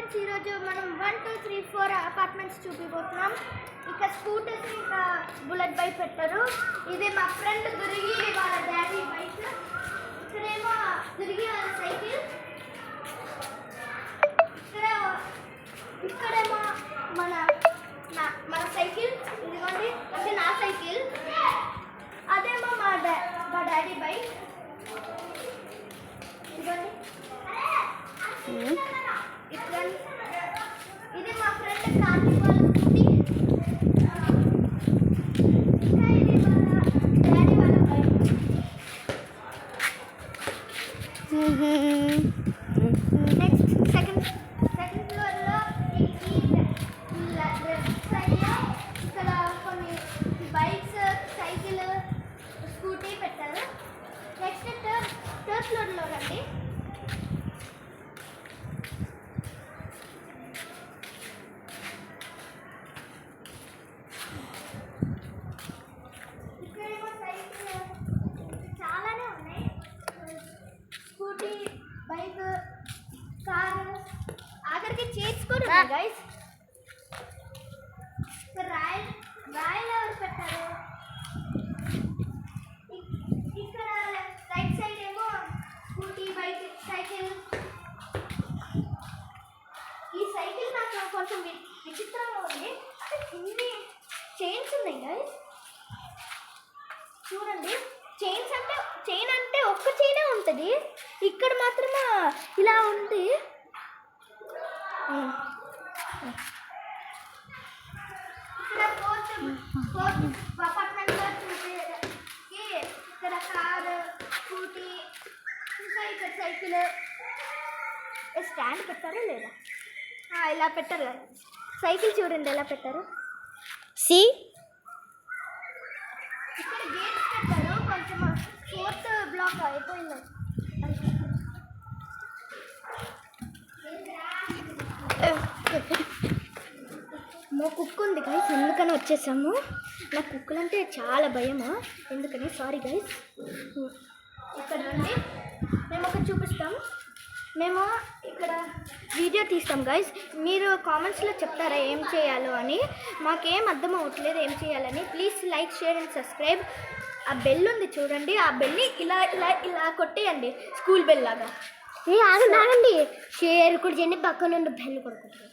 Friends, ఈరోజు మనం 1 2 3 4 apartments చూపిపోతున్నాం. ఇక్కడ స్కూటర్స్ ఇంకా బుల్లెట్ బైక్ పెట్టారు. ఇది మా ఫ్రెండ్ దుర్గి వాళ్ళ డాడీ బైక్. ఇక్కడేమో దుర్గి వాళ్ళ సైకిల్. ఇక్కడేమో మన సైకిల్. ఇదిగోండి, అంటే నా సైకిల్. అదేమో మా డాడీ బైక్. ఇదిగోండి. ఇది మా ఫ్రెండ్ కార్తీక్ వాళ్ళ స్కూటీ. ఇంకా ఇది మన డాడీ వాళ్ళ బైక్. నెక్స్ట్ సెకండ్ ఫ్లోర్లో లెఫ్ట్ సైడ్లో ఇక్కడ కొన్ని బైక్స్, సైకిల్, స్కూటీ పెట్టారు. నెక్స్ట్ థర్డ్ ఫ్లోర్లో రండి. చాలానే ఉన్నాయి. స్కూటీ, బైక్, కారు, ఆఖరికి చైర్స్ కూడా ఉన్నాయి గైస్. రాయల్ ఎవరు పెట్టారు? ఇక్కడ రైట్ సైడ్ ఏమో స్కూటీ, బైక్, సైకిల్. ఈ సైకిల్ నాకు కొంచెం విచిత్రంగా ఉంది. ఇన్ని చైన్స్ ఉన్నాయి గైస్, చూడండి. చైన్ అంటే ఒక్క చైనే ఉంటుంది. ఇక్కడ మాత్రం ఇలా ఉంది. ఇక్కడ ఫోర్త్ అపార్ట్మెంట్లో చూసేకి ఇక్కడ కారు, స్కూటీ, ఇంకా ఇక్కడ సైకిల్. స్టాండ్ పెట్టారా లేదా? ఇలా పెట్టారు కదా. సైకిల్ చూడండి ఎలా పెట్టారు. ఇక్కడ గేట్స్ పెట్టారు. కొంచెం ఫోర్త్ బ్లాక్ అయిపోయింది. మా కుక్క ఉంది గైస్, ఎందుకని వచ్చేసాము. నాకు కుక్కలు అంటే చాలా భయము, ఎందుకని. Sorry guys. ఇక్కడ రండి, మేము ఒకటి చూపిస్తాం. మేము ఇక్కడ వీడియో తీస్తాం గైస్. మీరు కామెంట్స్లో చెప్తారా ఏం చేయాలో అని. మాకేం అర్థం అవ్వట్లేదు ఏం చేయాలని. Please like, share and subscribe. ఆ బెల్ ఉంది చూడండి, ఆ బెల్ని ఇలా ఇలా ఇలా కొట్టేయండి, స్కూల్ బెల్ లాగా. ఆగండి, షేర్ కూడా చేయండి, పక్కన బెల్ కొడుకుంటారు.